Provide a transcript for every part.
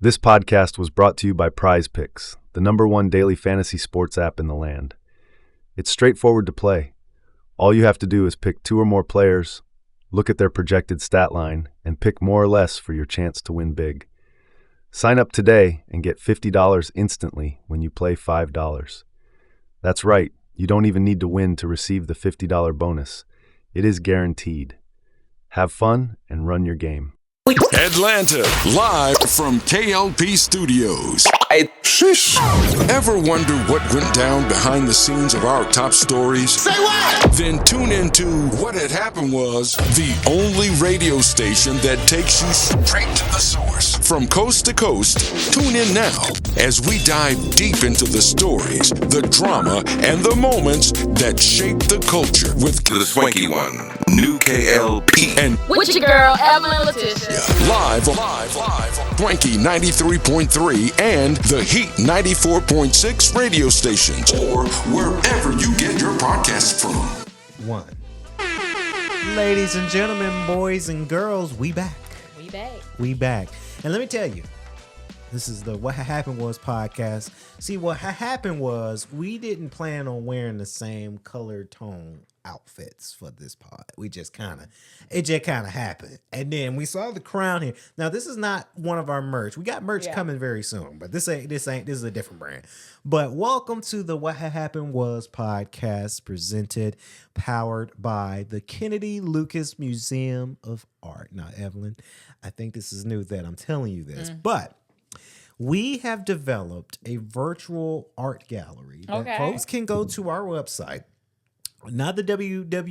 This podcast was brought to you by Prize Picks, the #1 daily fantasy sports app in the land. It's straightforward to play. All you have to do is pick 2 or more players, look at their projected stat line, and pick more or less for your chance to win big. Sign up today and get $50 instantly when you play $5. That's right, you don't even need to win to receive the $50 bonus. It is guaranteed. Have fun and run your game. Atlanta, live from K.L.P Studios. Ever wonder what went down behind the scenes of our top stories? Say what? Then tune into What Had Happened Was, the only radio station that takes you straight to the source. From coast to coast, tune in now as we dive deep into the stories, the drama, and the moments that shape the culture with The swanky one, new K.L.P. and With your girl, Evelyn Letitia. live, Swanky 93.3 and the Heat 94.6 radio stations, or wherever you get your podcasts from. One. Ladies and gentlemen, boys and girls, we back. We back. And let me tell you, this is the What Happened Was podcast. See, what happened was we didn't plan on wearing the same color tone outfits for this pod. It just kind of happened. And then we saw the crown here. Now, this is not one of our merch. We got merch coming very soon, but this is a different brand. But welcome to the What Happened Was podcast, powered by the Kennedy Lucas Museum of Art. Now, Evelyn, I think this is new that I'm telling you this, but we have developed a virtual art gallery that folks can go to our website. Not the WHHW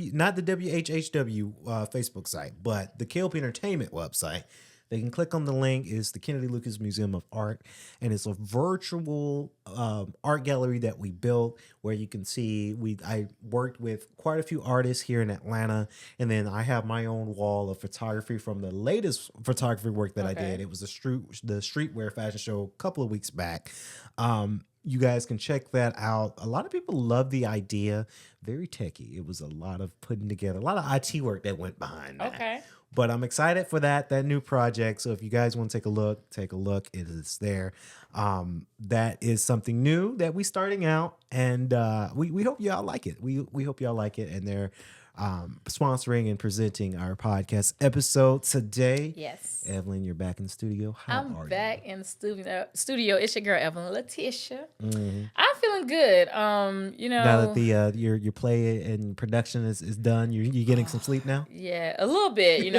Facebook site, but the K.L.P Entertainment website. They can click on the link. It's the Kennedy Lucas Museum of Art, and it's a virtual art gallery that we built where you can see. I worked with quite a few artists here in Atlanta, and then I have my own wall of photography from the latest photography work that I did. It was the streetwear fashion show a couple of weeks back. You guys can check that out. A lot of people love the idea. Very techie. It was a lot of putting together, a lot of IT work that went behind that. Okay. But I'm excited for that new project. So if you guys want to take a look. It is there. That is something new that we starting out, and we hope y'all like it. We hope y'all like it, and they're sponsoring and presenting our podcast episode today. Yes. Evelyn, you're back in the studio. How are you? I'm back in the studio. It's your girl, Evelyn Letitia. Mm-hmm. I'm feeling good. Now that the your play and production is done, you're getting some sleep now? Yeah, a little bit.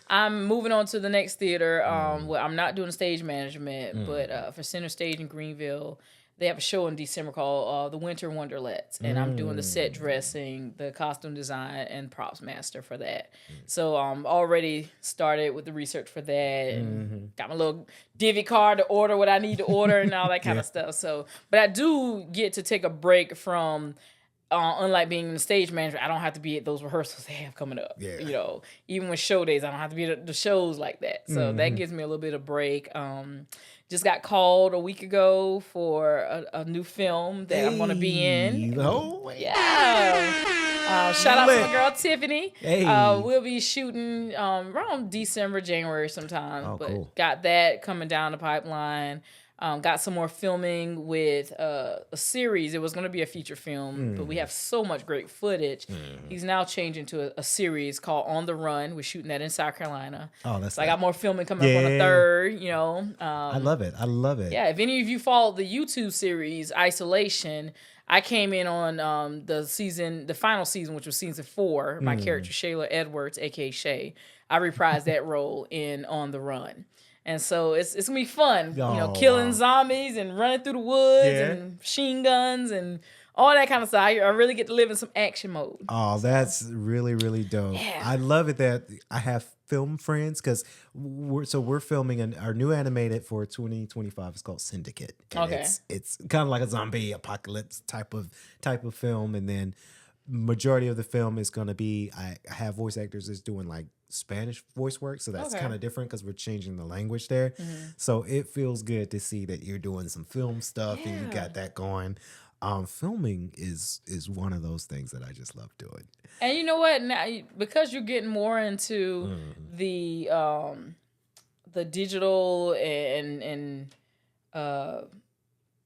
I'm moving on to the next theater. Well, I'm not doing stage management, but for Center Stage in Greenville, they have a show in December called The Winter Wonderlets, and I'm doing the set dressing, the costume design, and props master for that. So I'm already started with the research for that, and got my little divvy card to order what I need to order and all that kind of stuff. So, but I do get to take a break from, unlike being in the stage manager, I don't have to be at those rehearsals they have coming up. Yeah. Even with show days, I don't have to be at the shows like that. So that gives me a little bit of break. Just got called a week ago for a new film that I'm going to be in. Oh, yeah. Shout out to my girl Tiffany. Hey. We'll be shooting around December, January sometime. Oh, but cool. Got that coming down the pipeline. Got some more filming with a series. It was going to be a feature film, but we have so much great footage. He's now changing to a series called On the Run. We're shooting that in South Carolina. Oh, that's so I got more filming coming up on the 3rd, I love it. Yeah, if any of you followed the YouTube series, Isolation, I came in on the final season, which was season 4. My character, Shayla Edwards, a.k.a. Shay, I reprised that role in On the Run. And so it's gonna be fun, killing zombies and running through the woods and machine guns and all that kind of stuff. I really get to live in some action mode. Oh, that's really, really dope. Yeah. I love it that I have film friends because we're filming our new animated for 2025. It's called Syndicate. And it's kind of like a zombie apocalypse type of film, and then majority of the film is going to be I have voice actors that's doing like Spanish voice work, so that's kind of different because we're changing the language there. So it feels good to see that you're doing some film stuff and you got that going. Filming is one of those things that I just love doing. And you know what? Now, because you're getting more into the the digital and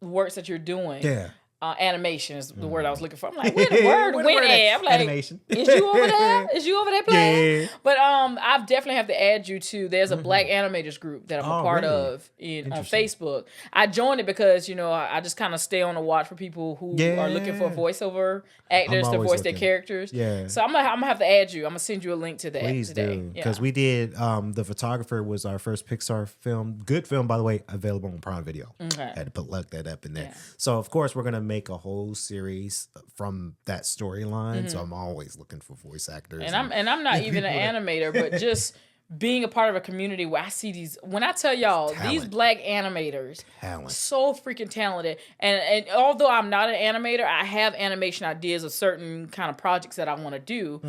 works that you're doing. Yeah. Animation is the word I was looking for. I'm like, where the word went at? I'm like, animation. Is you over there? Is you over there playing? Yeah. But I definitely have to add you to. There's a Black animators group that I'm a part really? of on Facebook. I joined it because I just kind of stay on the watch for people who are looking for voiceover actors to voice their characters. Yeah. So I'm gonna have to add you. I'm gonna send you a link to that. Please today. do, because we did. The Photographer was our first Pixar film. Good film, by the way, available on Prime Video. Okay. Had to look that up in there. Yeah. So of course we're gonna make a whole series from that storyline. So I'm always looking for voice actors. And I'm not even an animator, but just being a part of a community where I see these. When I tell y'all, these Black animators, so freaking talented. And although I'm not an animator, I have animation ideas of certain kind of projects that I want to do.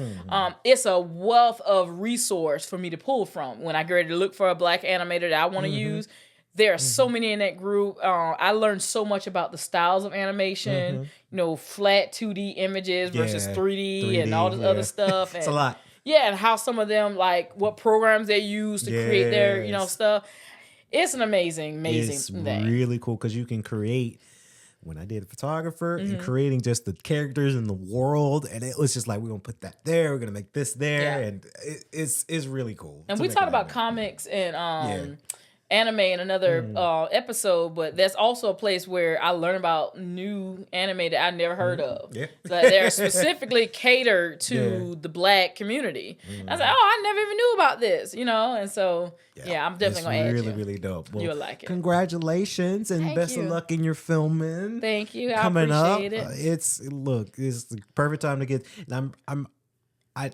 It's a wealth of resource for me to pull from when I get ready to look for a Black animator that I want to use. There are so many in that group. I learned so much about the styles of animation, flat 2D images versus 3D and all this other stuff. And, it's a lot. Yeah, and how some of them, like, what programs they use to create their, stuff. It's an amazing It's thing. really cool because you can create. When I did a Photographer and creating just the characters in the world, and it was just like, we're gonna put that there, we're gonna make this there, and it's really cool. And we talked about comics and anime in another episode, but that's also a place where I learn about new anime that I never heard of. Yeah. That they're specifically catered to the Black community. I was like, I never even knew about this, and so I'm definitely gonna add really, you. really dope. Well, You'll like it. Congratulations and best of luck in your filming. Thank you. Coming I up, appreciate it. it's the perfect time to get. And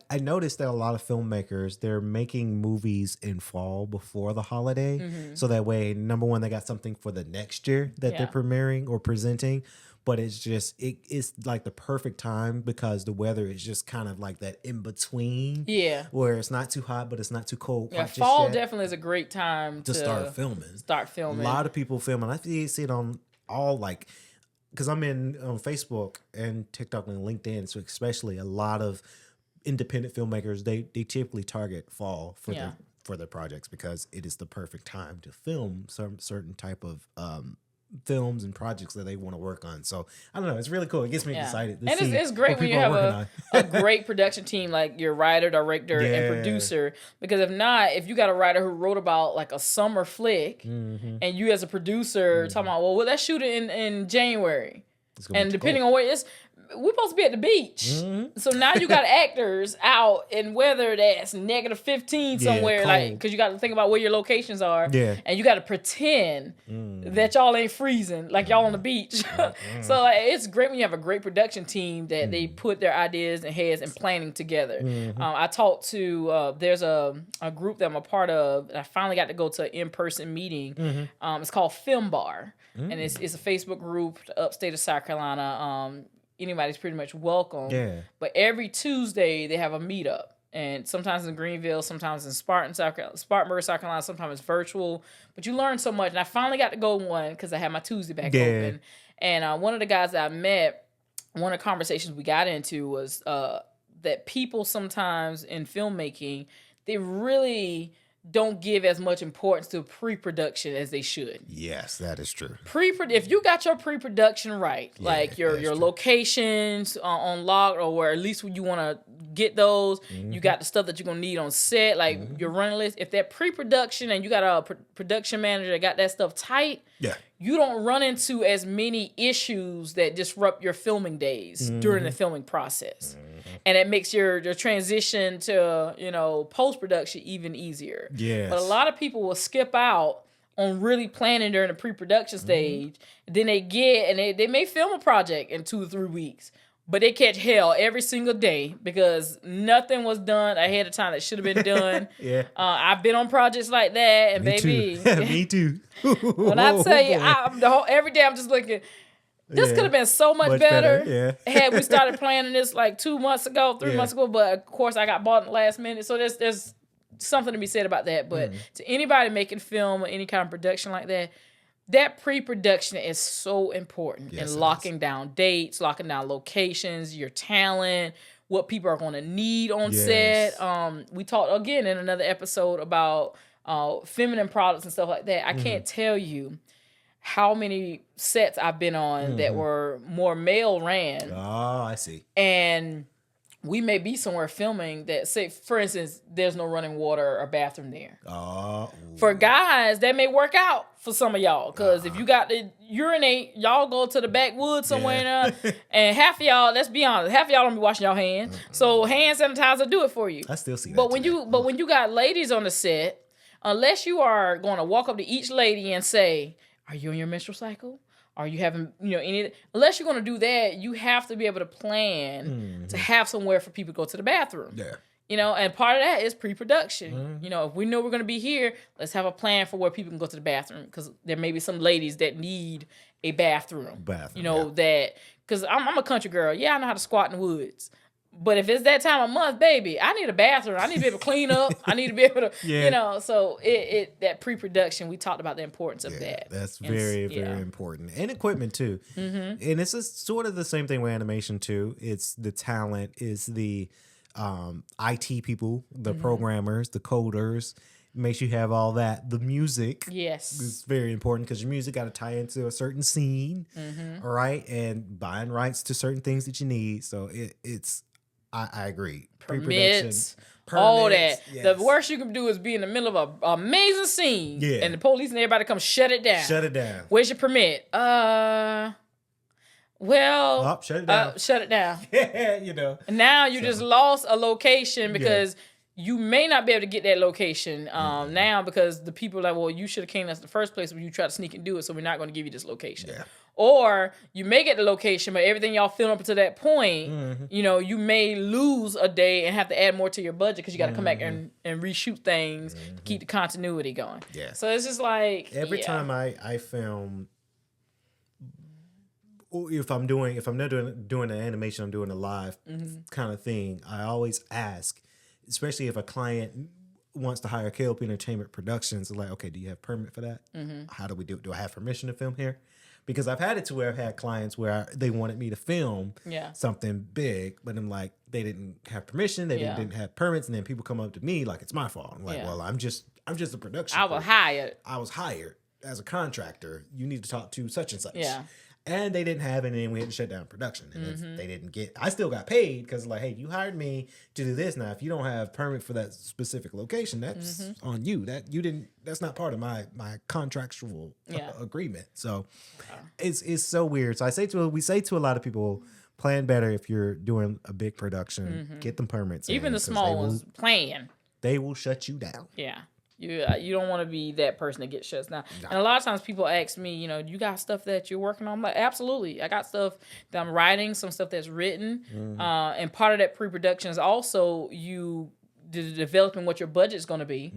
I noticed that a lot of filmmakers, they're making movies in fall before the holiday. So that way, number one, they got something for the next year that they're premiering or presenting. But it's just, it's like the perfect time because the weather is just kind of like that in between. Yeah. Where it's not too hot, but it's not too cold. Yeah, fall definitely is a great time to start filming. A lot of people filming. I see it on all like, because I'm on Facebook and TikTok and LinkedIn. So especially a lot of independent filmmakers, they typically target fall for their projects because it is the perfect time to film some certain type of films and projects that they want to work on. So I don't know, it's really cool. It gets me excited. And it's great when you have a great production team like your writer, director, and producer. Because if you got a writer who wrote about like a summer flick, and you as a producer talking about, well, let's shoot it in January, and depending on where it's. We're supposed to be at the beach. So now you got actors out in weather that's negative 15 somewhere, like, because you got to think about where your locations are. Yeah. And you got to pretend that y'all ain't freezing, like y'all on the beach. So it's great when you have a great production team that they put their ideas and heads and planning together. I talked to, there's a group that I'm a part of, and I finally got to go to an in-person meeting. It's called Film Bar. And it's a Facebook group, upstate of South Carolina. Anybody's pretty much welcome. Yeah. But every Tuesday they have a meetup, and sometimes in Greenville, sometimes in Spartanburg, South Carolina. Sometimes it's virtual. But you learn so much. And I finally got to go one because I had my Tuesday back open. And one of the guys that I met, one of the conversations we got into was that people sometimes in filmmaking, they really don't give as much importance to pre-production as they should. Yes, that is true. If you got your pre-production right, like your locations on lock, or where at least when you want to get those, you got the stuff that you're going to need on set, like your running list. If that pre-production and you got a production manager that got that stuff tight, you don't run into as many issues that disrupt your filming days during the filming process. And it makes your transition to, post-production even easier. Yes. But a lot of people will skip out on really planning during the pre-production stage. Then they they may film a project in 2 or 3 weeks, but they catch hell every single day because nothing was done ahead of time that should have been done. I've been on projects like that, and Me too. When I tell you, every day I'm just looking. This could have been so much better had we started planning this like 2 months ago, 3 months ago. But of course, I got bought in the last minute. So there's something to be said about that. But to anybody making film or any kind of production like that, that pre-production is so important in locking down dates, locking down locations, your talent, what people are going to need on set. We talked again in another episode about feminine products and stuff like that. I can't tell you how many sets I've been on that were more male ran. Oh, I see. And we may be somewhere filming that, say, for instance, there's no running water or bathroom there. Oh, For guys, that may work out for some of y'all. Because if you got to urinate, y'all go to the backwoods somewhere. And half of y'all, let's be honest, half of y'all don't be washing y'all hands. So hand sanitizer do it for you. I still see that. But when you got ladies on the set, unless you are going to walk up to each lady and say, "Are you on your menstrual cycle? Are you having, any?" Unless you're going to do that, you have to be able to plan to have somewhere for people to go to the bathroom. Yeah. And part of that is pre-production. If we know we're going to be here, let's have a plan for where people can go to the bathroom, because there may be some ladies that need a bathroom. Because I'm a country girl. Yeah, I know how to squat in the woods. But if it's that time of month, baby, I need a bathroom. I need to be able to clean up. I need to be able to, so that pre-production, we talked about the importance of that. That's very, very important. And equipment too. And it's just sort of the same thing with animation too. It's the talent, is the IT people, the programmers, the coders. Makes you have all that. The music is very important, because your music got to tie into a certain scene, all right? And buying rights to certain things that you need. So I agree. Permits, all that. Yes. The worst you can do is be in the middle of an amazing scene, and the police and everybody come shut it down. Shut it down. Where's your permit? Shut it down. Shut it down. And now you just lost a location because you may not be able to get that location now, because the people are like, well, you should have came to us in the first place when you tried to sneak and do it, so we're not going to give you this location. Yeah. Or you may get the location, but everything y'all film up until that point, you may lose a day and have to add more to your budget, because you got to come back and reshoot things to keep the continuity going. Yeah. So it's just like every time I film, if I'm not doing an animation, I'm doing a live kind of thing, I always ask, especially if a client wants to hire K.L.P Entertainment Productions, like, okay, do you have permit for that? How do we do it? Do I have permission to film here? Because I've had it to where I've had clients where they wanted me to film something big, but I'm like, they didn't have permission, they didn't have permits, and then people come up to me like it's my fault. I'm like, well, I'm just a production. I was hired. I was hired as a contractor. You need to talk to such and such. Yeah. And they didn't have it, and then we had to shut down production. And they didn't get. I still got paid, because like, hey, you hired me to do this. Now, if you don't have permit for that specific location, that's on you. That's not part of my contractual agreement. So it's so weird. So we say to a lot of people, plan better if you're doing a big production. Get them permits. Even the small ones, plan. They will shut you down. Yeah. You don't want to be that person that gets shut down. No. And a lot of times people ask me, you got stuff that you're working on? I'm like, absolutely. I got stuff that I'm writing, some stuff that's written. And part of that pre-production is also developing what your budget's going to be,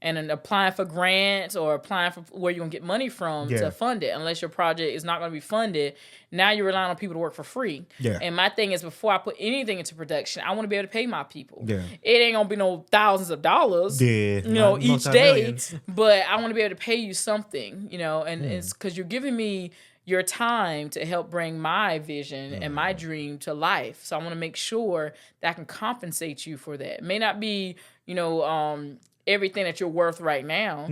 and then applying for grants or applying for where you're going to get money from to fund it. Unless your project is not going to be funded, now you're relying on people to work for free. Yeah. And my thing is, before I put anything into production, I want to be able to pay my people. Yeah. It ain't going to be no thousands of dollars, each day, millions. But I want to be able to pay you something, and it's because you're giving me your time to help bring my vision and my dream to life. So I want to make sure that I can compensate you for that. It may not be, everything that you're worth right now,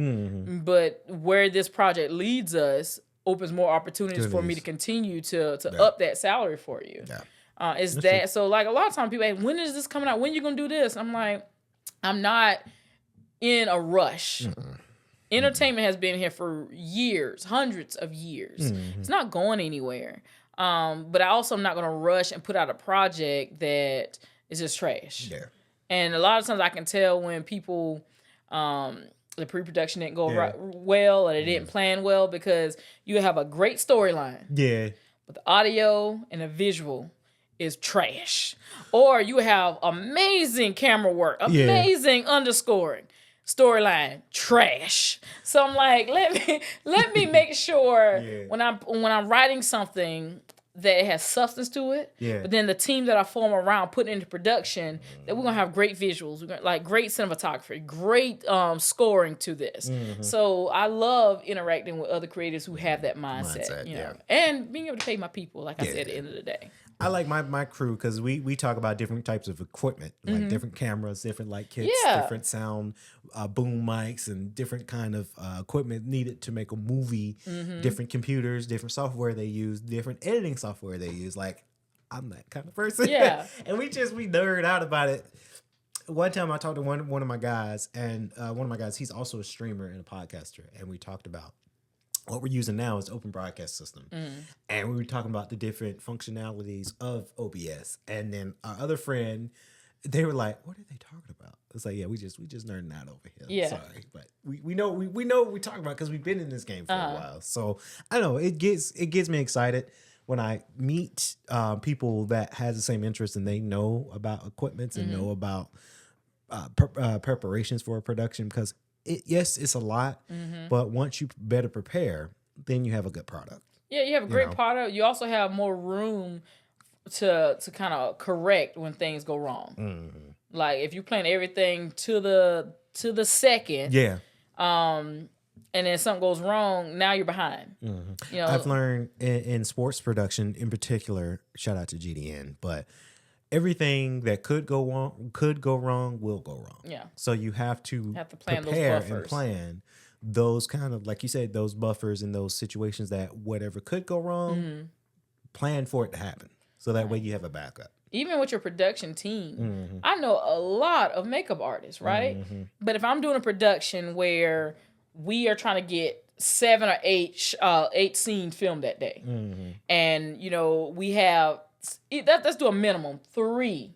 but where this project leads us opens more opportunities for me to continue to up that salary for you. Yeah. So like a lot of times people ask, when is this coming out? When you going to do this? I'm like, I'm not in a rush. Entertainment has been here for years, hundreds of years. It's not going anywhere. But I also am not going to rush and put out a project that is just trash. Yeah. And a lot of times I can tell when people, the pre-production didn't go well, or they didn't plan well, because you have a great storyline. Yeah. But the audio and the visual is trash. Or you have amazing camera work, amazing underscoring. Storyline trash. So I'm like, let me make sure when I'm writing something that it has substance to it. Yeah. But then the team that I form around putting into production, that we're gonna have great visuals, we're gonna, like great cinematography, great scoring to this. So I love interacting with other creators who have that mindset, and being able to pay my people, like I said, at the end of the day. I like my crew because we talk about different types of equipment, like different cameras, different light kits, Yeah. different sound, boom mics, and different kind of equipment needed to make a movie. Different computers, different software they use, different editing software they use. Like, I'm that kind of person. Yeah. And we nerd out about it. One time I talked to one of my guys, and one of my guys, he's also a streamer and a podcaster, and we talked about what we're using now is open broadcast system. And we were talking about the different functionalities of OBS. And then our other friend, they were like, what are they talking about? It's like, yeah, we just nerding out over here. Yeah. Sorry. But we know what we're talking about because we've been in this game for a while. So I don't know, it gets me excited when I meet people that has the same interest and they know about equipments and know about preparations for a production, because it's a lot, but once you better prepare, then you have a good product. Yeah, you have a great product. You also have more room to kind of correct when things go wrong. Like if you plan everything to the second, and then something goes wrong, now you're behind. You know, I've learned in sports production, in particular, shout out to GDN, but everything that could go wrong will go wrong. Yeah. So you have to plan those prepare buffers. and plan those kind of, like you said, those buffers in those situations that whatever could go wrong, plan for it to happen. So that way you have a backup. even with your production team, I know a lot of makeup artists, right? But if I'm doing a production where we are trying to get 7 or 8 scenes filmed that day, and you know we have let's do a minimum 3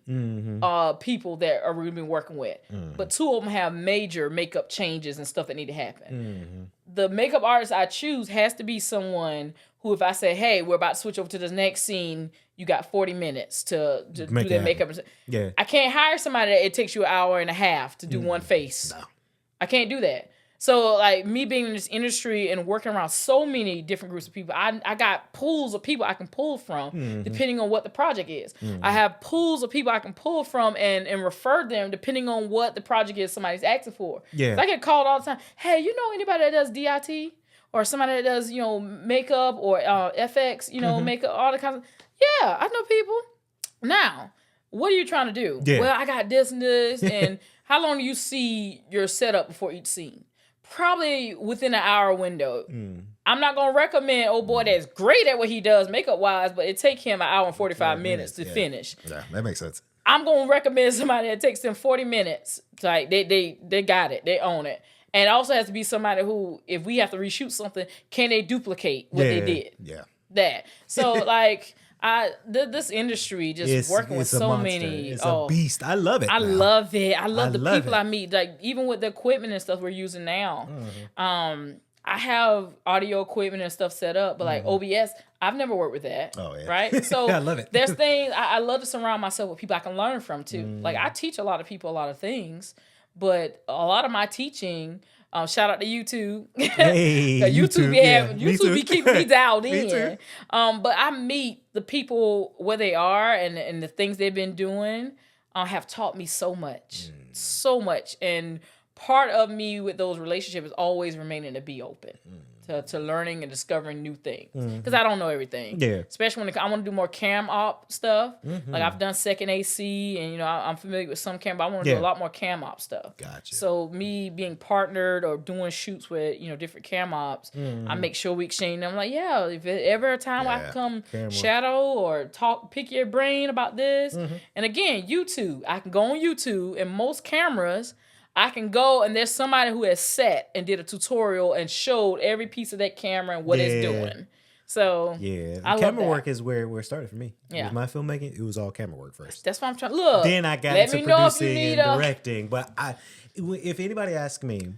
people that are we've been working with, but 2 of them have major makeup changes and stuff that need to happen. The makeup artist I choose has to be someone who, if I say, hey, we're about to switch over to this next scene, you got 40 minutes to do their makeup. Yeah. I can't hire somebody that it takes you an hour and a half to do one face. No. I can't do that. So, like, me being in this industry and working around so many different groups of people, I got pools of people I can pull from depending on what the project is. I have pools of people I can pull from and refer them depending on what the project is somebody's asking for. Yeah. So I get called all the time, hey, you know anybody that does DIT? Or somebody that does, you know, makeup or FX, you know, makeup, all the kinds of... Yeah, I know people. Now, what are you trying to do? Yeah. Well, I got this and this. And how long do you see your setup before each scene? Probably within an hour window. I'm not going to recommend, oh boy, that's great at what he does makeup-wise, but it take him an hour and 45 minutes to finish. Yeah, that makes sense. I'm going to recommend somebody that takes them 40 minutes. Like, they got it. They own it. And it also has to be somebody who, if we have to reshoot something, can they duplicate what they did? Yeah. That. So, like, this industry just working with so monster. many. It's a beast. I love it. I love it. I love the people it. I meet. Like, even with the equipment and stuff we're using now. I have audio equipment and stuff set up, but like OBS, I've never worked with that. Oh, yeah. Right? So I love it. There's things, I love to surround myself with people I can learn from too. Like, I teach a lot of people a lot of things, but a lot of my teaching, shout out to YouTube. Hey, YouTube YouTube be keeping me dialed Me in. too. But I meet the people where they are and the things they've been doing have taught me so much. So much. And part of me with those relationships is always remaining to be open. To learning and discovering new things. Because I don't know everything. Yeah. Especially when I want to do more cam op stuff. Like I've done second AC and, you know, I'm familiar with some cam, but I want to do a lot more cam op stuff. Gotcha. So me being partnered or doing shoots with, you know, different cam ops, I make sure we exchange them. Like, yeah, if ever a time I can come shadow or pick your brain about this. And again, YouTube. I can go on YouTube and most cameras, I can go and there's somebody who has sat and did a tutorial and showed every piece of that camera and what it's doing. So I camera love work is where it started for me. Yeah. With my filmmaking, it was all camera work first. That's why I'm trying. Look, Then I got into producing and directing. But if anybody asks me,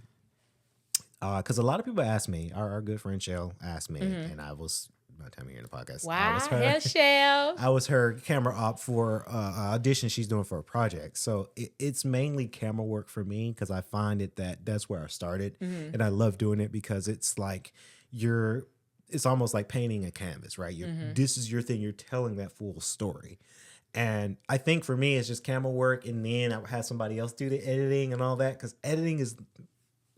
because a lot of people ask me, our good friend Shell asked me, and I was. By the time you're in the podcast, wow, Shell. I was her camera op for audition she's doing for a project. So it's mainly camera work for me because I find that's where I started, and I love doing it because it's like it's almost like painting a canvas, right? This is your thing. You're telling that full story. And I think for me, it's just camera work, and then I would have somebody else do the editing and all that because editing is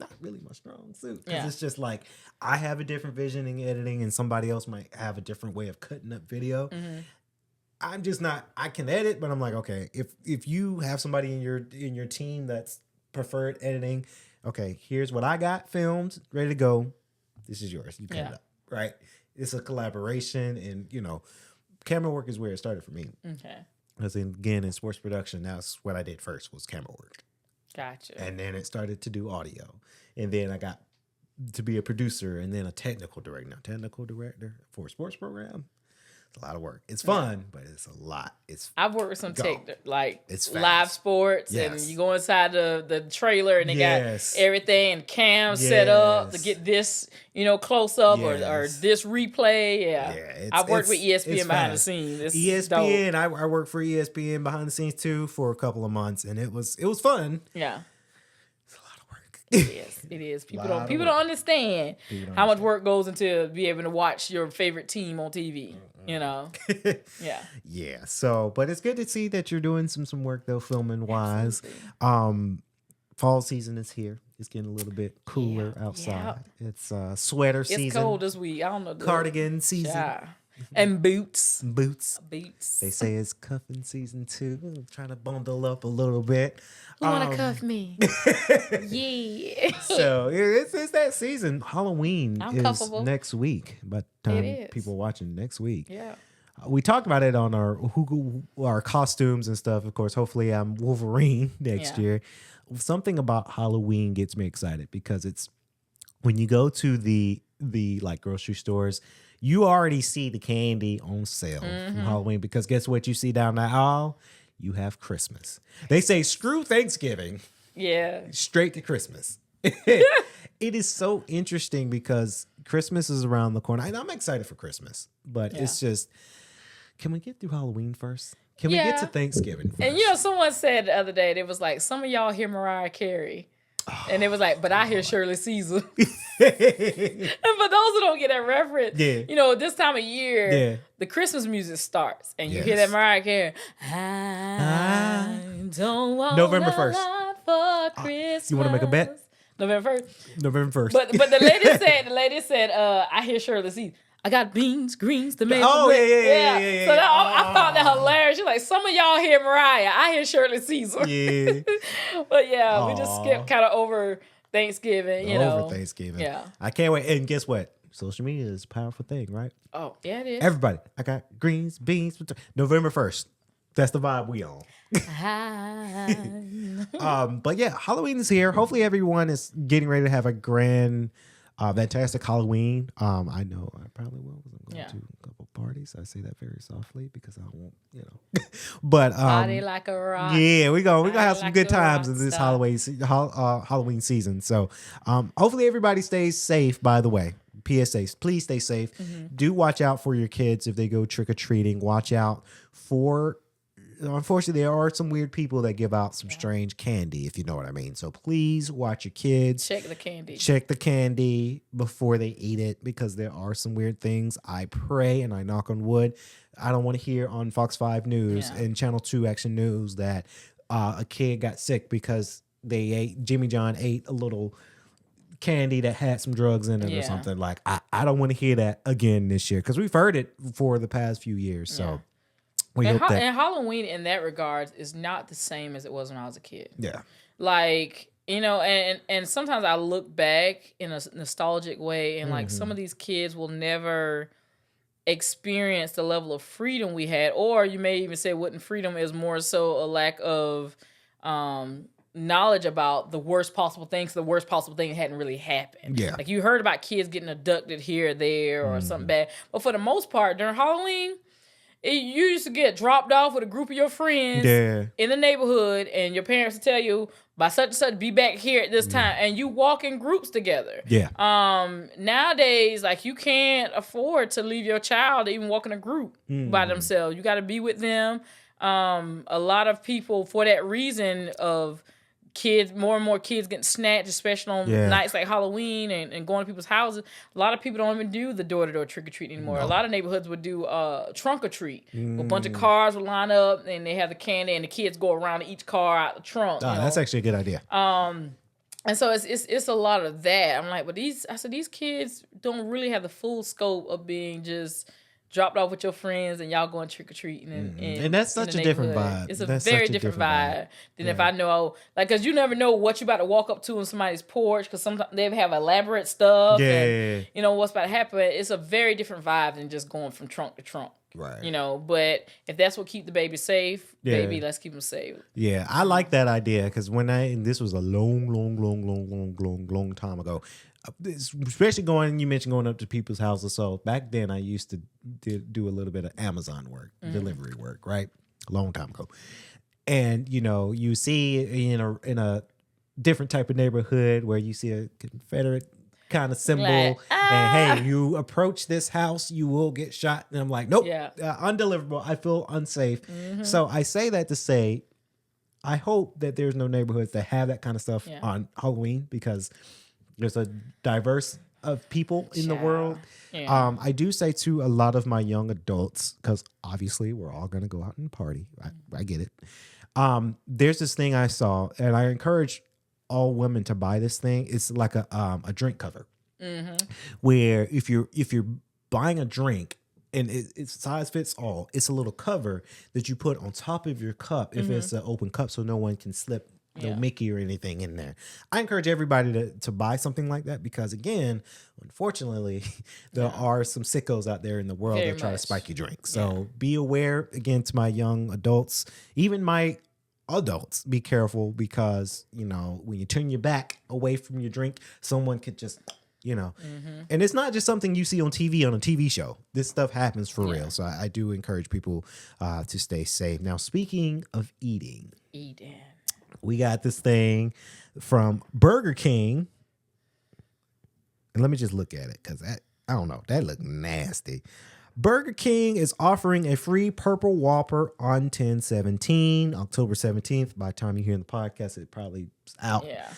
not really my strong suit because it's just like I have a different vision in editing and somebody else might have a different way of cutting up video. I'm just not. I can edit, but I'm like, okay, if you have somebody in your team that's preferred editing, okay, here's what I got filmed, ready to go. This is yours. You cut it up, right? It's a collaboration, and camera work is where it started for me. Okay. Because again, in sports production, that's what I did first was camera work. Gotcha. And then it started to do audio, and then I got to be a producer, and then a technical director. Now, technical director for a sports program. It's a lot of work. It's fun, but it's a lot. I've worked with some tech, like it's live sports, and you go inside the trailer, and they got everything and cams set up to get this, close up or this replay. Yeah. I've worked with ESPN behind the scenes. It's ESPN. I worked for ESPN behind the scenes too for a couple of months, and it was fun. Yeah. It is. People don't understand how much work goes into be able to watch your favorite team on TV. Yeah. So, but it's good to see that you're doing some work though, filming wise. Fall season is here. It's getting a little bit cooler outside. Yeah. It's sweater season. It's cold this week. I don't know. Cardigan season. Yeah. And boots. They say it's cuffing season too. I'm trying to bundle up a little bit. Who want to cuff me? Yeah. So it's that season. Halloween is cuffable. Next week. By the time people are watching next week. Yeah. We talked about it on our costumes and stuff. Of course, hopefully I'm Wolverine next year. Something about Halloween gets me excited because it's when you go to the like grocery stores, you already see the candy on sale from Halloween because guess what you see down the aisle? You have Christmas. They say screw Thanksgiving. Yeah. Straight to Christmas. It is so interesting because Christmas is around the corner. And I'm excited for Christmas, but it's just, can we get through Halloween first? Can we get to Thanksgiving first? And someone said the other day, it was like, some of y'all hear Mariah Carey. And it was like, but I hear Shirley Caesar. And for those who don't get that reference, this time of year, the Christmas music starts. And you hear that Mariah Carey. I don't want November 1st. For Christmas. You want to make a bet? November 1st. November 1st. But the lady said, I hear Shirley Caesar. I got beans, greens, tomatoes. Oh, yeah. So I found that hilarious. She's like, some of y'all hear Mariah. I hear Shirley Caesar. Yeah. But we just skipped kind of over Thanksgiving, Over Thanksgiving. Yeah. I can't wait. And guess what? Social media is a powerful thing, right? Oh, yeah, it is. Everybody. I got greens, beans. November 1st. That's the vibe we on. But yeah, Halloween is here. Hopefully everyone is getting ready to have a grand... fantastic Halloween. I know I probably will because I'm going to a couple parties. I say that very softly because I won't, But body like a rock. Yeah, we're gonna have some good times in this Halloween season. So hopefully everybody stays safe. By the way, PSAs, please stay safe. Do watch out for your kids if they go trick or treating. Watch out for. Unfortunately, there are some weird people that give out some strange candy, if you know what I mean. So please watch your kids. Check the candy. Check the candy before they eat it because there are some weird things. I pray and I knock on wood. I don't want to hear on Fox 5 News and Channel 2 Action News that a kid got sick because Jimmy John ate a little candy that had some drugs in it or something. Like, I don't want to hear that again this year because we've heard it for the past few years. So. And Halloween in that regard is not the same as it was when I was a kid. Yeah. Like, and sometimes I look back in a nostalgic way and like some of these kids will never experience the level of freedom we had. Or you may even say wouldn't freedom is more so a lack of knowledge about the worst possible things. The worst possible thing hadn't really happened. Yeah. Like you heard about kids getting abducted here or there or something bad. But for the most part, during Halloween... You used to get dropped off with a group of your friends in the neighborhood, and your parents would tell you by such and such be back here at this time, and you walk in groups together. Yeah. Nowadays, like you can't afford to leave your child to even walk in a group by themselves. You got to be with them. A lot of people, for that reason of kids, more and more kids getting snatched, especially on nights like Halloween and going to people's houses. A lot of people don't even do the door-to-door trick-or-treat anymore. No. A lot of neighborhoods would do trunk-or-treat. A bunch of cars would line up and they have the candy and the kids go around each car out the trunk. That's actually a good idea. And so it's a lot of that. I'm like, but these kids don't really have the full scope of being just dropped off with your friends and y'all going trick or treating, and that's such a different vibe. It's a That's very such a different different vibe than if I know, like, because you never know what you about to walk up to on somebody's porch, because sometimes they have elaborate stuff, and you know what's about to happen. It's a very different vibe than just going from trunk to trunk. Right. You know, but if that's what keep the baby safe, baby, let's keep them safe. Yeah, I like that idea because this was a long time ago. Especially you mentioned going up to people's houses. So back then, I used to do a little bit of Amazon work, delivery work, right? A long time ago. And you see in a different type of neighborhood where you see a Confederate kind of symbol, and hey, you approach this house, you will get shot. And I'm like, nope, undeliverable. I feel unsafe. So I say that to say, I hope that there's no neighborhoods that have that kind of stuff on Halloween, because there's a diverse of people in the world. Yeah. I do say to a lot of my young adults, because obviously we're all going to go out and party. I get it. There's this thing I saw, and I encourage all women to buy this thing. It's like a drink cover, where if you're buying a drink and it's size fits all, it's a little cover that you put on top of your cup if it's an open cup, so no one can slip no Mickey or anything in there. I encourage everybody to buy something like that, because again, unfortunately, there are some sickos out there in the world that try to spike your drink. So be aware, again, to my young adults, even my adults, be careful, because when you turn your back away from your drink, someone could just and it's not just something you see on TV on a TV show. This stuff happens for real. So I do encourage people to stay safe. Now, speaking of eating, we got this thing from Burger King, and let me just look at it, because I don't know, that looked nasty. Burger King is offering a free Purple Whopper on 10/17, October 17th. By the time you hear the podcast, it probably is out. Yeah.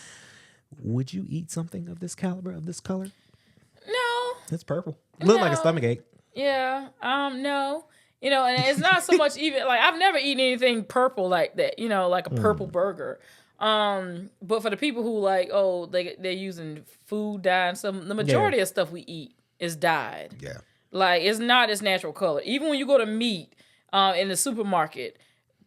Would you eat something of this caliber, of this color? No. It's purple. Look like a stomach ache. Yeah. No. And it's not so much even, like, I've never eaten anything purple like that, like a purple burger. But for the people who they're using food dye and stuff, the majority of stuff we eat is dyed. Yeah. Like, it's not its natural color. Even when you go to meat in the supermarket,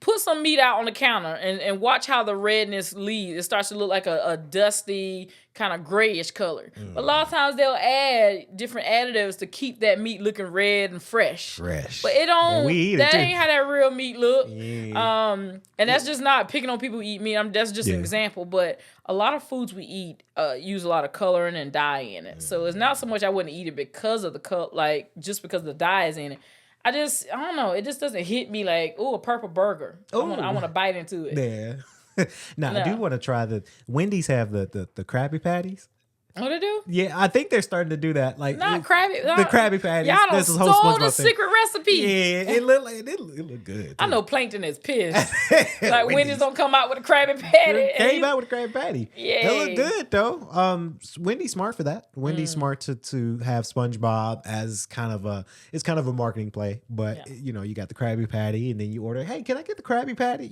put some meat out on the counter and watch how the redness leaves. It starts to look like a dusty, kind of grayish color. But a lot of times they'll add different additives to keep that meat looking red and fresh. But it don't. That ain't how that real meat look. Yeah. And that's just not picking on people who eat meat. That's just an example. But a lot of foods we eat use a lot of coloring and dye in it. So it's not so much I wouldn't eat it because of the color, like just because the dye is in it. I don't know. It just doesn't hit me like, a purple burger. I want to bite into it. Yeah. Now, I do want to try Wendy's have the Krabby Patties. What they do? Yeah, I think they're starting to do that. Like not Krabby. The Krabby Patties. Y'all done stole the secret recipe. Yeah, it looked good. Too. I know Plankton is pissed. Like Wendy's don't come out with a Krabby Patty. Came out with a Krabby Patty. Yeah, they look good though. Wendy's smart for that. Wendy's smart to have SpongeBob as kind of a marketing play. But you got the Krabby Patty, and then you order, hey, can I get the Krabby Patty?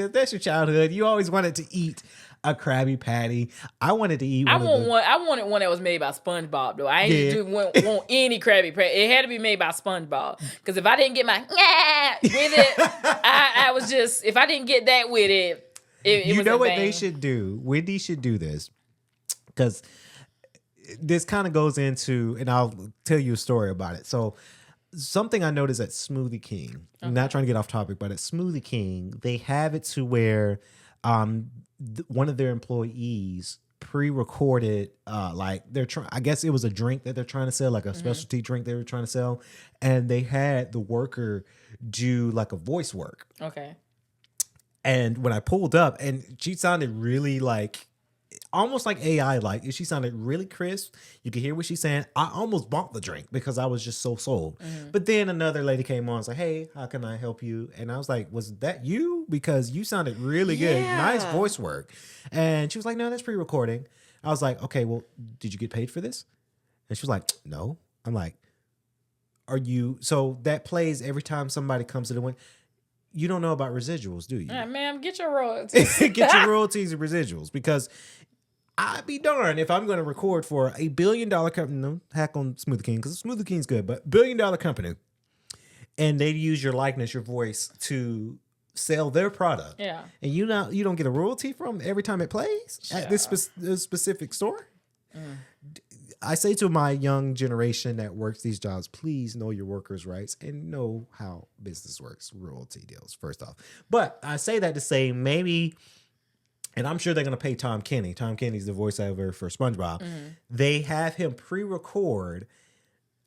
That's your childhood. You always wanted to eat a Krabby Patty. I wanted to eat one. I wanted one that was made by SpongeBob though. I ain't just want any Krabby Patty. It had to be made by SpongeBob. Because if I didn't get my with it, I was just, if I didn't get that with it, it was what they should do? Wendy should do this. Because this kind of goes into, and I'll tell you a story about it. So something I noticed at Smoothie King, I'm not trying to get off topic, but at Smoothie King, they have it to where one of their employees pre-recorded like they're trying, I guess it was a drink that they're trying to sell, like a specialty drink they were trying to sell, and they had the worker do like a voice work. Okay. And when I pulled up, and she sounded really like almost like AI, like she sounded really crisp. You could hear what she's saying. I almost bought the drink because I was just so sold. But then another lady came on and was like, hey, how can I help you? And I was like, was that you? Because you sounded really good. Nice voice work. And she was like, no, that's pre-recording. I was like, okay, well, did you get paid for this? And she was like, no. I'm like, are you? So that plays every time somebody comes to the window. You don't know about residuals, do you? Ma'am, get your royalties. Get your royalties and residuals, because I'd be darned if I'm going to record for $1 billion company. No hack on Smoothie King, because Smoothie King's good, but $1 billion company. and they use your likeness, your voice to sell their product. Yeah. And you don't get a royalty from every time it plays at this specific store. I say to my young generation that works these jobs, please know your workers' rights and know how business works, royalty deals, first off. But I say that to say maybe, and I'm sure they're going to pay Tom Kenny. Tom Kenny's the voiceover for SpongeBob. They have him pre-record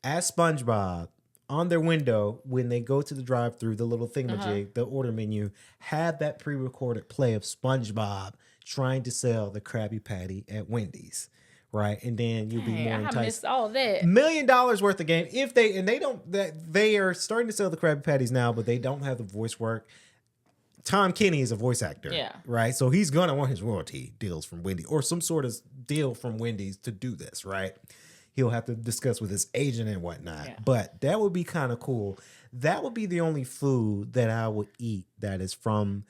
as SpongeBob on their window when they go to the drive-thru, the little thingamajig, the order menu, have that pre-recorded play of SpongeBob trying to sell the Krabby Patty at Wendy's. Right, and then you'll be more enticed. I missed all that. $1 million worth of game. If they are starting to sell the Krabby Patties now, but they don't have the voice work. Tom Kenny is a voice actor, right? So he's gonna want his royalty deals from Wendy's or some sort of deal from Wendy's to do this, right? He'll have to discuss with his agent and whatnot. Yeah. But that would be kind of cool. That would be the only food that I would eat that is from.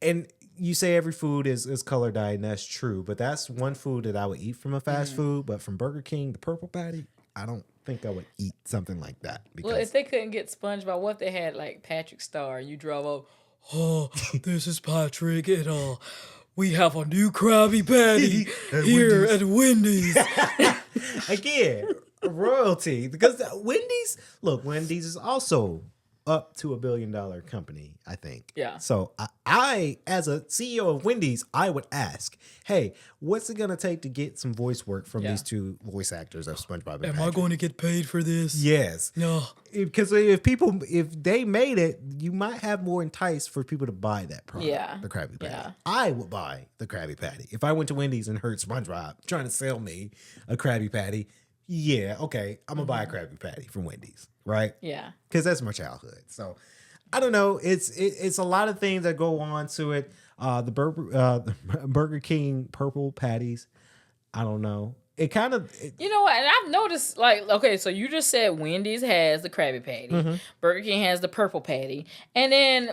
And you say every food is color dyed, and that's true. But that's one food that I would eat from a fast food. But from Burger King, the purple patty, I don't think I would eat something like that. Well, if they couldn't get SpongeBob, what if they had like Patrick Star? You drove up, oh, this is Patrick, and we have a new Krabby Patty here at Wendy's. Again, royalty. Because Wendy's is also up to $1 billion company, I think. Yeah. So I, as a CEO of Wendy's, I would ask, hey, what's it gonna take to get some voice work from these two voice actors of SpongeBob and Am Patrick? I going to get paid for this? Yes. No. Because if they made it, you might have more entice for people to buy that product. Yeah. The Krabby Patty. Yeah. I would buy the Krabby Patty. If I went to Wendy's and heard SpongeBob trying to sell me a Krabby Patty, yeah, okay, I'm gonna buy a Krabby Patty from Wendy's, right? Yeah, because that's my childhood. So I don't know. It's a lot of things that go on to it. The Burger King purple patties. I don't know. It kind of. You know what? And I've noticed, like, okay, so you just said Wendy's has the Krabby Patty, Burger King has the purple patty, and then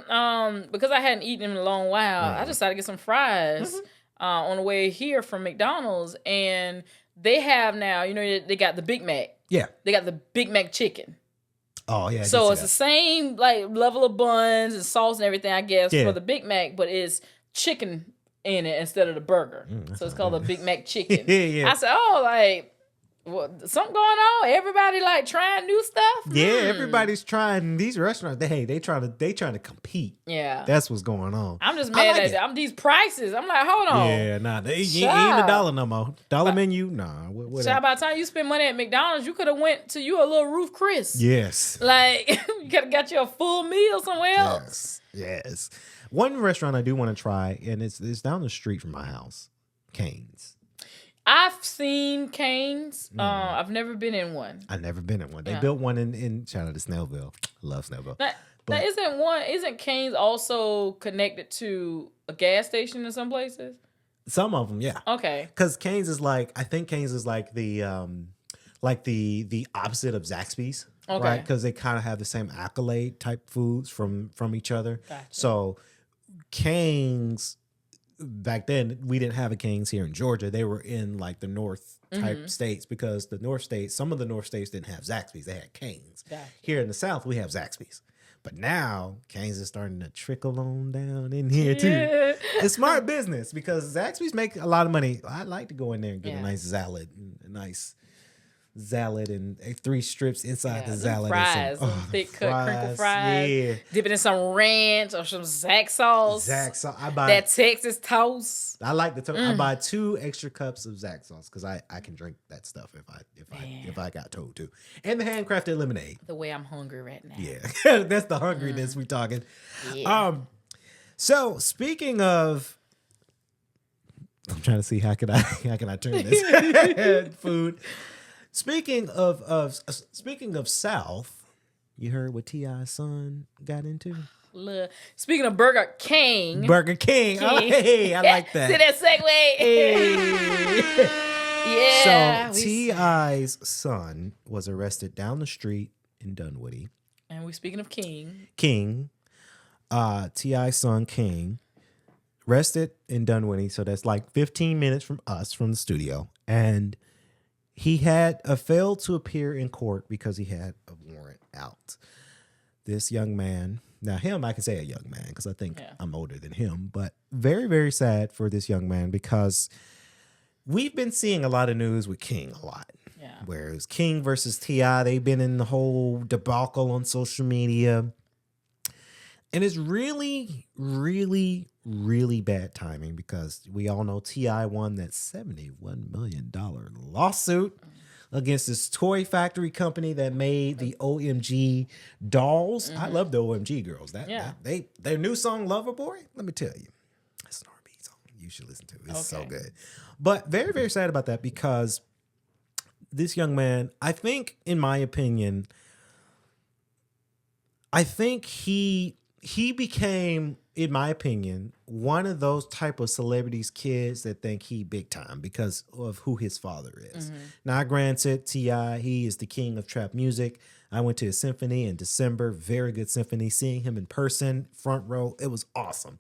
because I hadn't eaten in a long while, I decided to get some fries on the way here from McDonald's, and they have now, you know, they got the Big Mac. Yeah. They got the Big Mac chicken. Oh, yeah. So it's the same, like, level of buns and sauce and everything, I guess, for the Big Mac, but it's chicken in it instead of the burger. So it's called the Big Mac chicken. I said, oh, like, what, something going on? Everybody, like, trying new stuff? Yeah, everybody's trying. These restaurants, they trying to compete. Yeah. That's what's going on. I'm just mad at I'm these prices. I'm like, hold on. Yeah, nah, they ain't the dollar no more. Dollar menu, nah. Child, by the time you spend money at McDonald's, you could have went to a little Roof Chris. Yes. Like, you could have got you a full meal somewhere else. Yes. One restaurant I do want to try, and it's down the street from my house, Cane's. I've seen Cane's. I've never been in one. I've never been in one. They built one in shout out to Snellville. I love Snellville. Now isn't Cane's also connected to a gas station in some places? Some of them, yeah. Okay. Because Cane's is like, I think Cane's is like the opposite of Zaxby's. Okay. Right? Because they kind of have the same accolade type foods from each other. Gotcha. So Cane's, back then, we didn't have a Cane's here in Georgia. They were in like the north type states because some of the north states didn't have Zaxby's. They had Cane's. Gotcha. Here in the south, we have Zaxby's. But now Cane's is starting to trickle on down in here too. It's smart business because Zaxby's make a lot of money. I like to go in there and get a nice salad, and 3 strips inside the salad. Fries, thick cut crinkle fries. Dip it in some ranch or some Zax sauce. I buy that Texas toast. I like the toast. I buy 2 extra cups of Zax sauce because I can drink that stuff if I got told to. And the handcrafted lemonade. The way I'm hungry right now. Yeah, that's the hungriness we talking. Yeah. So speaking of, I'm trying to see how can I turn this food. Speaking of South, you heard what T.I.'s son got into? Speaking of Burger King. Hey, I like that. See that segue? Hey. Yeah. So T.I.'s son was arrested down the street in Dunwoody. And we're speaking of King. T.I.'s son, King, arrested in Dunwoody. So that's like 15 minutes from us, from the studio. And He had failed to appear in court because he had a warrant out. This young man, now him, I can say a young man because I think I'm older than him, but very, very sad for this young man because we've been seeing a lot of news with King a lot. Yeah. Whereas King versus T.I., they've been in the whole debacle on social media. And it's really, really, really bad timing because we all know T.I. won that $71 million lawsuit against this toy factory company that made the OMG dolls. I love the OMG girls. Their new song, Loverboy, let me tell you, it's an R&B song you should listen to. It's so good. But very, very sad about that because this young man, I think, in my opinion, he became, in my opinion, one of those type of celebrities kids that think he big time because of who his father is. Now, granted, T.I., he is the king of trap music. I went to his symphony in December. Very good symphony. Seeing him in person, front row, it was awesome.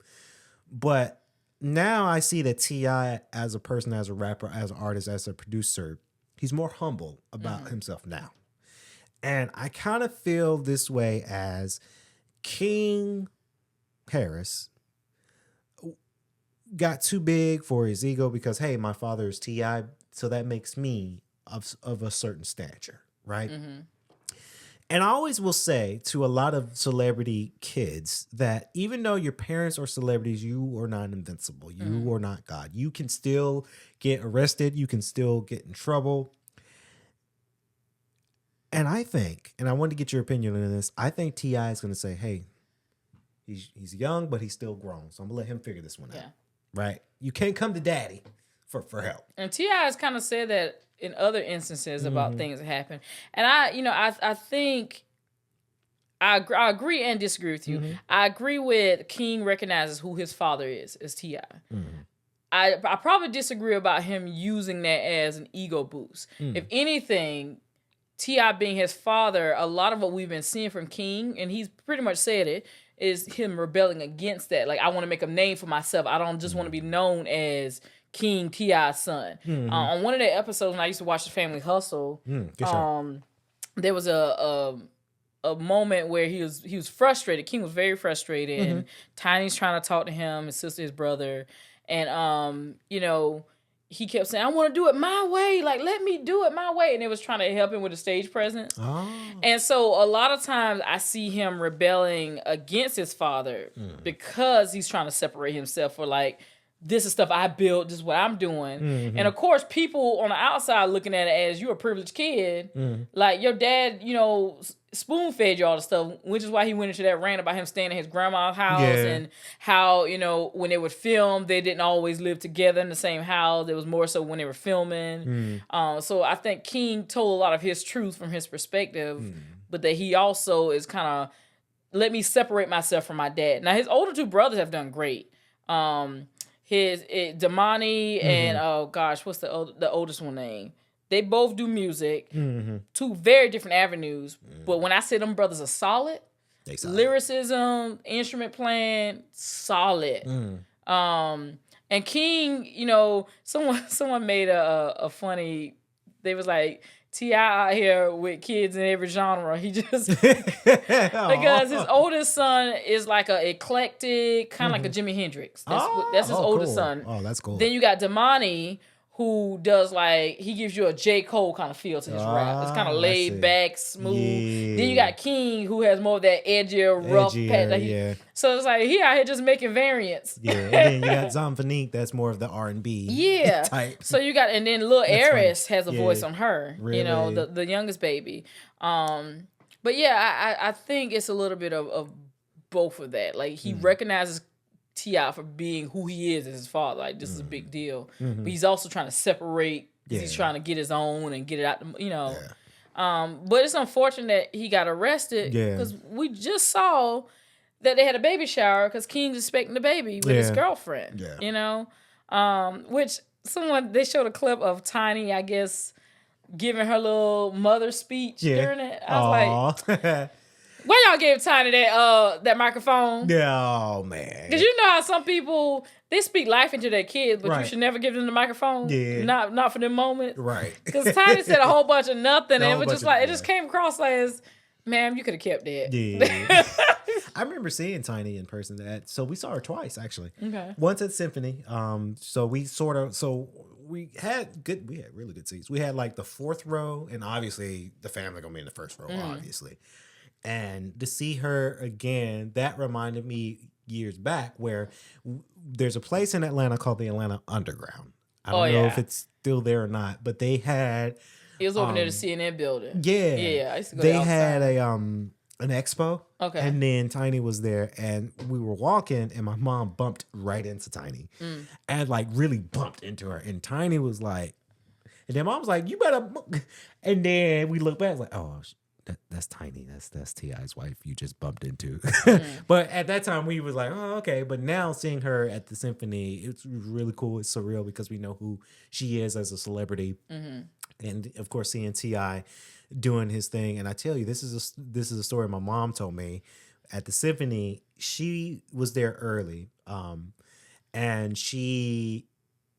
But now I see that T.I., as a person, as a rapper, as an artist, as a producer, he's more humble about himself now. And I kind of feel this way as King Harris got too big for his ego because, hey, my father is T.I., so that makes me of a certain stature, right? And I always will say to a lot of celebrity kids that even though your parents are celebrities, you are not invincible. You are not God. You can still get arrested. You can still get in trouble. And I think, and I wanted to get your opinion on this, I think T.I. is going to say, hey, he's young, but he's still grown. So I'm going to let him figure this one out. Right? You can't come to daddy for help. And T.I. has kind of said that in other instances about things that happen. And I think I agree and disagree with you. I agree with King recognizes who his father is T.I. I probably disagree about him using that as an ego boost. If anything, T.I. being his father, a lot of what we've been seeing from King, and he's pretty much said it, is him rebelling against that. Like, I want to make a name for myself. I don't just want to be known as King T.I.'s son. On one of the episodes when I used to watch The Family Hustle, there was a moment where he was frustrated. King was very frustrated, and Tiny's trying to talk to him, his sister, his brother, and he kept saying, I want to do it my way. Like, let me do it my way. And it was trying to help him with the stage presence. And so a lot of times I see him rebelling against his father because he's trying to separate himself for like, this is stuff I built, this is what I'm doing. And of course, people on the outside looking at it as you're a privileged kid. Like your dad, spoon fed you all the stuff, which is why he went into that rant about him staying at his grandma's house and how, when they would film, they didn't always live together in the same house. It was more so when they were filming. So I think King told a lot of his truth from his perspective, but that he also is kind of, let me separate myself from my dad. Now, his older two brothers have done great. Damani and what's the oldest one name? They both do music, two very different avenues. But when I say them brothers are solid, lyricism, instrument playing, solid. And King, someone made a funny. They was like, T.I. out here with kids in every genre. He just because his oldest son is like a eclectic, kind of like a Jimi Hendrix. That's his oldest son. Oh, that's cool. Then you got Damani, who does he gives you a J. Cole kind of feel to his rap. It's kind of laid back, smooth. Yeah. Then you got King, who has more of that edgier, rough patch. So it's like he out here just making variants. Yeah, and then you got Zonfanique, that's more of the R&B type. So you got, and then Lil Eris has a voice on her, really? The youngest baby. But yeah, I think it's a little bit of both of that. Like he recognizes T.I. for being who he is as his father. Like this is a big deal. But he's also trying to separate. He's trying to get his own and get it out. But it's unfortunate that he got arrested because we just saw that they had a baby shower because King's expecting the baby with his girlfriend. Which they showed a clip of Tiny, I guess, giving her little mother speech during it. I was like, Why y'all gave Tiny that microphone? Oh man. Did you know how some people they speak life into their kids, but you Right. should never give them the microphone? Yeah. Not for them moments. Right. Because Tiny said a whole bunch of nothing, A and it whole was bunch just of- like it yeah. just came across like as, ma'am, you could have kept that. Yeah. I remember seeing Tiny in person. So we saw her twice actually. Okay. Once at Symphony. So we had really good seats. We had like the 4th row, and obviously the family gonna be in the 1st row, obviously. And to see her again, that reminded me years back where there's a place in Atlanta called the Atlanta Underground. I don't know if it's still there or not, but they had It was over near the CNN building. yeah. Yeah, I used to go They there all the had time. an expo. Okay. And then Tiny was there, and we were walking, and my mom bumped right into Tiny. And like really bumped into her. And Tiny was like, and then mom was like, you better. And then we look back, like, oh, that's Tiny. That's T.I.'s wife you just bumped into. But at that time, we was like, oh, okay. But now seeing her at the Symphony, it's really cool. It's surreal because we know who she is as a celebrity. And of course, seeing T.I. doing his thing. And I tell you, this is a story my mom told me at the Symphony. She was there early. And she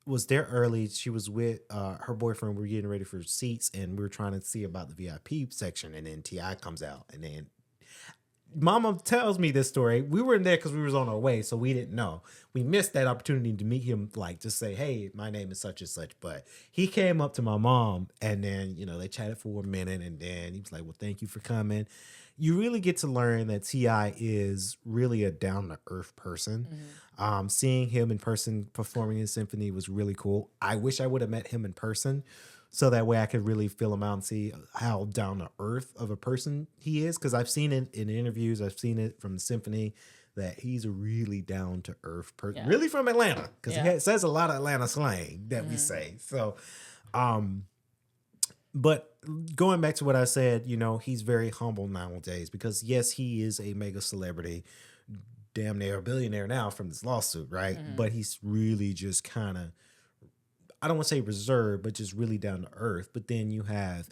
was there early. She was with her boyfriend. We were getting ready for seats, and we were trying to see about the VIP section. And then T.I. comes out, and then Mama tells me this story. We were in there because we was on our way, so we didn't know. We missed that opportunity to meet him, like just say, hey, my name is such and such. But he came up to my mom, and then, they chatted for a minute, and then he was like, well, thank you for coming. You really get to learn that T.I. is really a down-to-earth person. Seeing him in person performing in Symphony was really cool. I wish I would have met him in person, so that way I could really feel him out and see how down to earth of a person he is. Because I've seen it in interviews. I've seen it from the Symphony that he's a really down to earth person. Really from Atlanta. Because he says a lot of Atlanta slang that we say. So, but going back to what I said, he's very humble nowadays. Because yes, he is a mega celebrity. Damn near a billionaire now from this lawsuit, right? But he's really just kind of, I don't want to say reserved, but just really down to earth. But then you have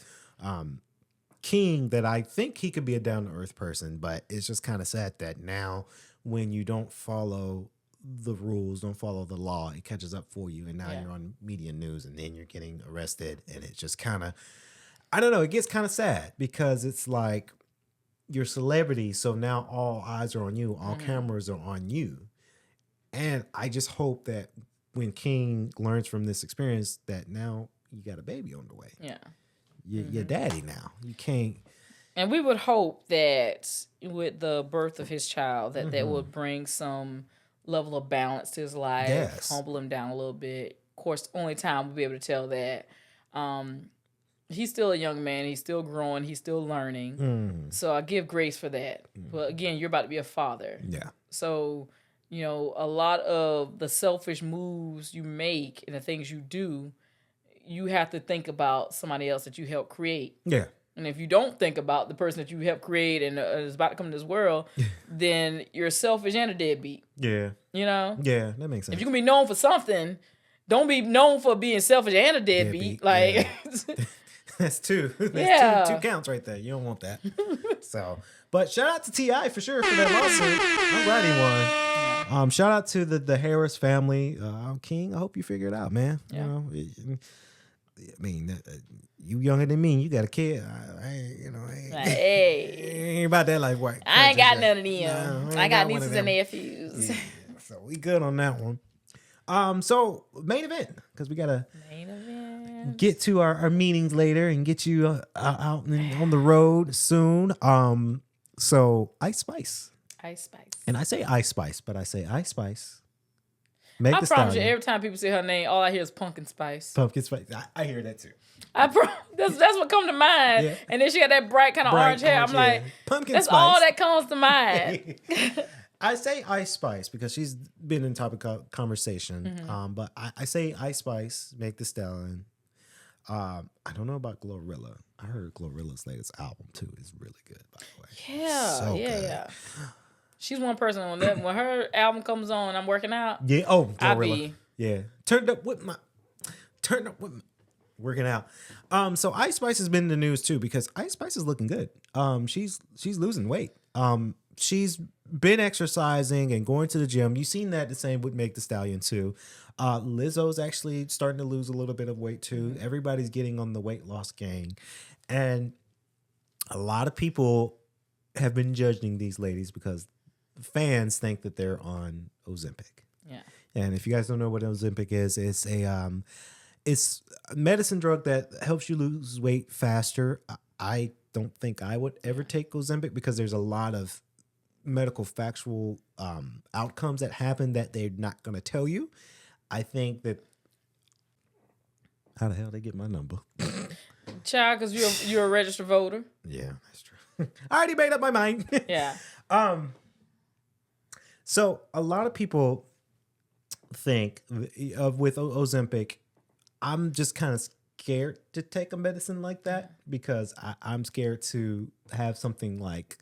King, that I think he could be a down to earth person, but it's just kind of sad that now when you don't follow the rules, don't follow the law, it catches up for you. And now you're on media news, and then you're getting arrested. And it just kind of, I don't know, it gets kind of sad because it's like you're celebrity. So now all eyes are on you. All cameras are on you. And I just hope that when King learns from this experience that now you got a baby on the way. Yeah. You're daddy now. You can't. And we would hope that with the birth of his child, that would bring some level of balance to his life, humble him down a little bit. Of course, only time will be able to tell that. He's still a young man. He's still growing. He's still learning. So I give grace for that. But again, you're about to be a father. Yeah. So, a lot of the selfish moves you make and the things you do, you have to think about somebody else that you helped create. Yeah. And if you don't think about the person that you helped create and is about to come to this world, then you're selfish and a deadbeat. Yeah. Yeah, that makes sense. If you can be known for something, don't be known for being selfish and a deadbeat. That's two. That's two counts right there. You don't want that. So, but shout out to T.I. for sure for that lawsuit. I'm glad he won. Shout out to the Harris family. King, I hope you figure it out, man. Yeah. You younger than me. You got a kid. Ain't about that like white. I ain't got none of them. No, I got nieces and nephews. Yeah, so we good on that one. So main event, because we gotta get to our meetings later and get you out on the road soon. So Ice Spice. And I say Ice Spice, but I say Ice Spice. I promise you, every time people say her name, all I hear is Pumpkin Spice. Pumpkin Spice. I hear that too. That's what comes to mind. Yeah. And then she got that bright kind of orange hair. I'm like, Pumpkin that's Spice. all that comes to mind. I say Ice Spice because she's been in topic conversation. But I say Ice Spice, Meg Thee Stallion. I don't know about Glorilla. I heard Glorilla's latest album too is really good, by the way. Yeah, yeah. She's one person on that. When her album comes on, I'm working out. Yeah. Oh, Glorilla. Yeah. Turned up with my working out. So Ice Spice has been in the news too because Ice Spice is looking good. She's losing weight. She's been exercising and going to the gym. You've seen that the same with Meg Thee Stallion too. Lizzo's actually starting to lose a little bit of weight too. Everybody's getting on the weight loss gang. And a lot of people have been judging these ladies because fans think that they're on Ozempic. Yeah. And if you guys don't know what Ozempic is, it's a medicine drug that helps you lose weight faster. I don't think I would ever take Ozempic because there's a lot of medical factual outcomes that happen that they're not going to tell you. I think that how the hell they get my number? Child, because you're a registered voter. Yeah, that's true. I already made up my mind. Yeah. So a lot of people think with Ozempic, I'm just kind of scared to take a medicine like that because I'm scared to have something like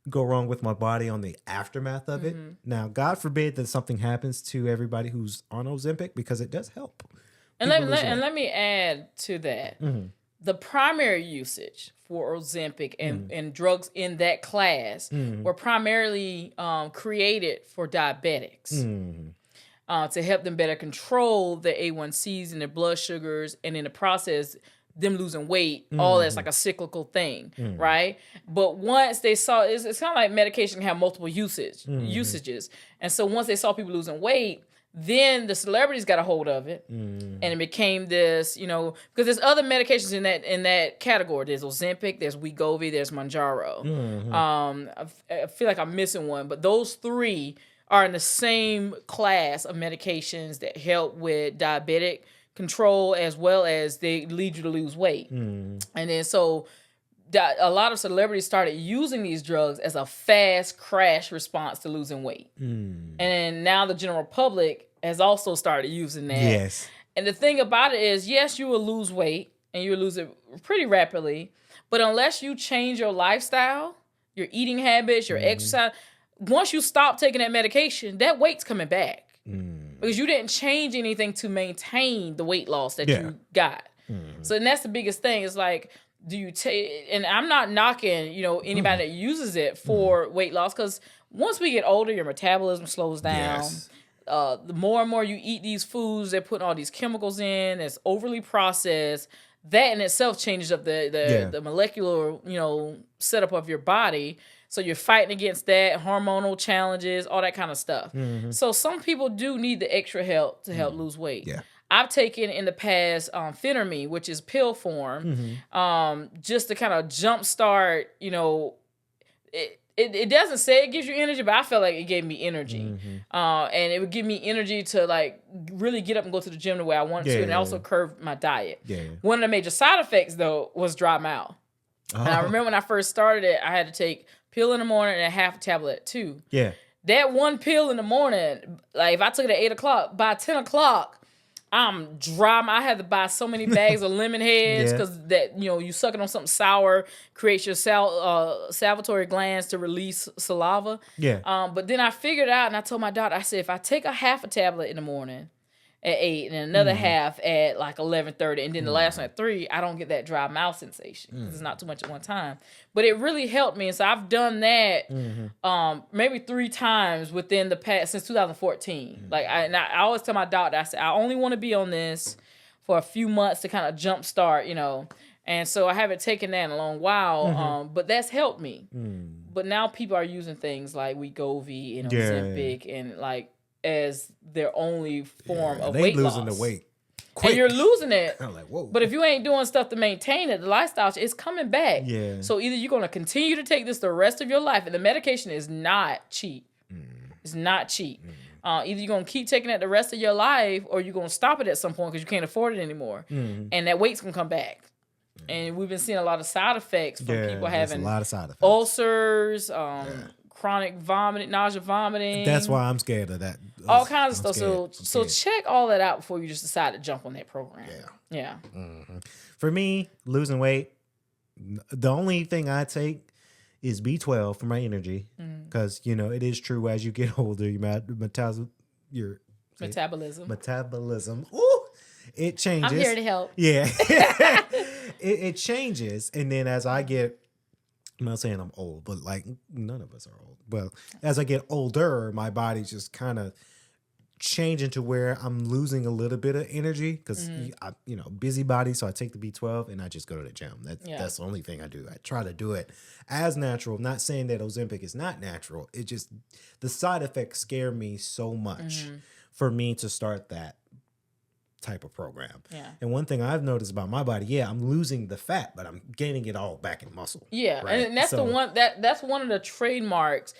go wrong with my body on the aftermath of it. Now, God forbid that something happens to everybody who's on Ozempic because it does help. And let me add to that. The primary usage for Ozempic and drugs in that class were primarily created for diabetics to help them better control their A1Cs and their blood sugars, and in the process, them losing weight. All that's like a cyclical thing, right? But once they saw, it's kind of like medication can have multiple usages. And so once they saw people losing weight, then the celebrities got a hold of it, and it became this, because there's other medications in that category. There's Ozempic, there's Wegovy, there's Mounjaro. I feel like I'm missing one, but those three are in the same class of medications that help with diabetic control as well as they lead you to lose weight. And then so a lot of celebrities started using these drugs as a fast crash response to losing weight. And now the general public has also started using that. Yes. And the thing about it is, yes, you will lose weight and you will lose it pretty rapidly, but unless you change your lifestyle, your eating habits, your exercise, once you stop taking that medication, that weight's coming back. Because you didn't change anything to maintain the weight loss that you got. So and that's the biggest thing. It's like, do you take, and I'm not knocking, anybody that uses it for weight loss, because once we get older, your metabolism slows down. Yes. The more and more you eat these foods, they're putting all these chemicals in, it's overly processed. That in itself changes up the molecular, setup of your body. So you're fighting against that, hormonal challenges, all that kind of stuff. So some people do need the extra help to help lose weight. Yeah. I've taken in the past Phentermine, which is pill form, just to kind of jumpstart, it doesn't say it gives you energy, but I felt like it gave me energy. And it would give me energy to like really get up and go to the gym the way I wanted to, and also curve my diet. One of the major side effects though was dry mouth. And I remember when I first started it, I had to take pill in the morning and a half a tablet at 2. Yeah. That one pill in the morning, like if I took it at 8 o'clock, by 10 o'clock, I'm dry. I had to buy so many bags of lemon heads because that, you suck it on something sour, creates your salivary glands to release saliva. Yeah. But then I figured out, and I told my doctor, I said, if I take a half a tablet in the morning at 8 and another half at like 11:30, and then the last one at 3, I don't get that dry mouth sensation because it's not too much at one time. But it really helped me, and so I've done that maybe 3 times within the past since 2014. Like I always tell my doctor, I say I only want to be on this for a few months to kind of jumpstart, And so I haven't taken that in a long while, but that's helped me. But now people are using things like Wegovy and Ozempic and like as their only form of weight loss. They losing the weight quick. And you're losing it. I'm like, whoa. But if you ain't doing stuff to maintain it, the lifestyle, it's coming back. Yeah. So either you're going to continue to take this the rest of your life, and the medication is not cheap. It's not cheap. Either you're going to keep taking it the rest of your life, or you're going to stop it at some point because you can't afford it anymore. And that weight's going to come back. And we've been seeing a lot of side effects from people having a lot of side effects. Ulcers, chronic vomiting, nausea, vomiting. That's why I'm scared of that. All kinds of stuff. So check all that out before you just decide to jump on that program. Yeah. For me, losing weight, the only thing I take is B12 for my energy because it is true as you get older, your metabolism. Ooh, it changes. I'm here to help. Yeah, it changes, and then as I get I'm not saying I'm old, but like none of us are old. But as I get older, my body just kind of changing to where I'm losing a little bit of energy because busybody. So I take the B12 and I just go to the gym. That's the only thing I do. I try to do it as natural. I'm not saying that Ozempic is not natural. It just the side effects scare me so much for me to start that type of program. Yeah. And one thing I've noticed about my body, I'm losing the fat, but I'm gaining it all back in muscle. Yeah, right? and that's the one that's one of the trademarks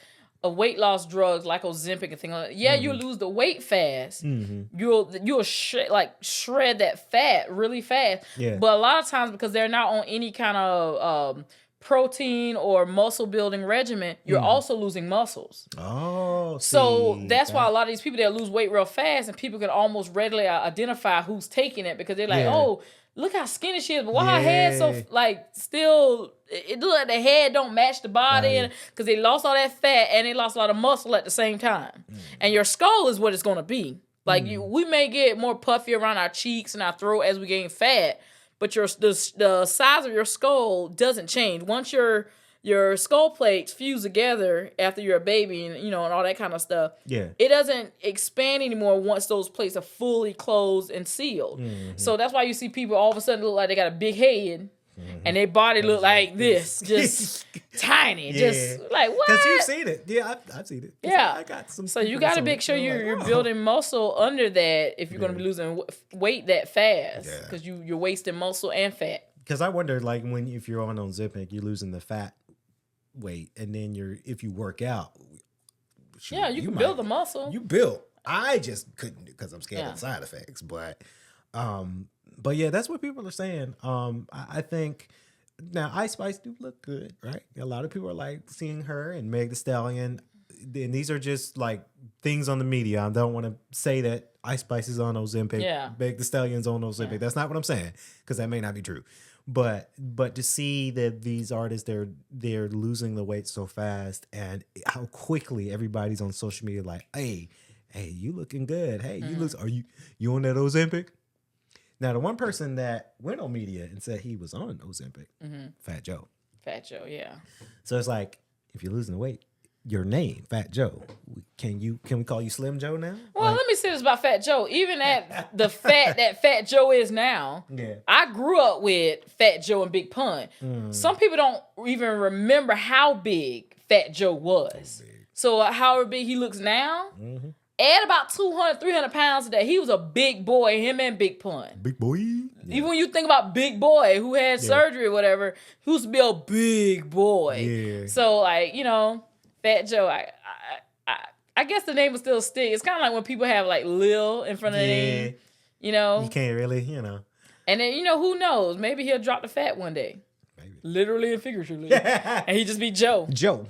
of weight loss drugs like Ozempic and things like that. Yeah, you lose the weight fast. You'll shred that fat really fast. Yeah. But a lot of times because they're not on any kind of protein or muscle building regimen, you're also losing muscles. Oh, so that's why a lot of these people that lose weight real fast, and people can almost readily identify who's taking it because they're like, oh, look how skinny she is, but why her head so still? It look like the head don't match the body, because they lost all that fat and they lost a lot of muscle at the same time. And your skull is what it's going to be. Like we may get more puffy around our cheeks and our throat as we gain fat, but the size of your skull doesn't change. Once your skull plates fuse together after you're a baby and all that kind of stuff, it doesn't expand anymore once those plates are fully closed and sealed. So that's why you see people all of a sudden look like they got a big head and their body look like this, just tiny, just like what? Because you've seen it. Yeah, I've seen it. Yeah. I got some. So you got to make sure you're building muscle under that if you're going to be losing weight that fast, because you're wasting muscle and fat. Because I wonder, like, if you're on Ozempic, you're losing the fat weight, and then if you work out, you can build the muscle. You build. I just couldn't because I'm scared of side effects. But yeah, that's what people are saying. I think now Ice Spice do look good, right? A lot of people are like seeing her and Meg Thee Stallion, and these are just like things on the media. I don't want to say that Ice Spice is on Ozempic, Meg Thee Stallion's on Ozempic. Yeah. That's not what I'm saying, because that may not be true. But to see that these artists they're losing the weight so fast, and how quickly everybody's on social media like, hey, you looking good. Hey, are you on that Ozempic? Now, the one person that went on media and said he was on Ozempic, Fat Joe. Fat Joe, yeah. So it's like, if you're losing the weight, your name, Fat Joe. Can we call you Slim Joe now? Well, let me say this about Fat Joe. Even at the fat that Fat Joe is now, I grew up with Fat Joe and Big Pun. Some people don't even remember how big Fat Joe was. So however big he looks now, add about 200, 300 pounds today. He was a big boy, him and Big Pun. Big boy? Yeah. Even when you think about Big Boy, who had surgery or whatever, he used to be a big boy. Yeah. So, like, Fat Joe, I guess the name would still stick. It's kind of like when people have, like, Lil in front of their name, You can't really, And then, who knows? Maybe he'll drop the fat one day. Maybe. Literally and figuratively. And he just be Joe. Joe.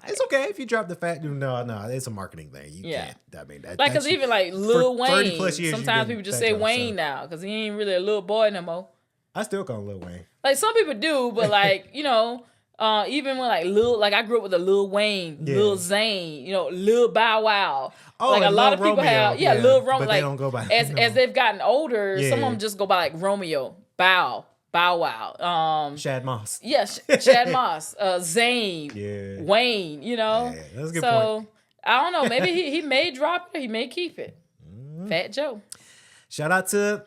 It's okay if you drop the fat. No, it's a marketing thing. You can't. I mean, because even like Lil Wayne, sometimes people just say Wayne now because he ain't really a little boy no more. I still call him Lil Wayne. Like some people do, but like even when like I grew up with a Lil Wayne, Lil Zane, Lil Bow Wow. Oh, like a lot of people Romeo. have, Lil Romeo. But like they don't go by as they've gotten older, some of them just go by like Romeo, Bow Wow. Shad Moss. Yes, Shad Moss. Zane. Wayne, Yeah, that's a good point. So, I don't know. Maybe he may drop it or he may keep it. Fat Joe. Shout out to...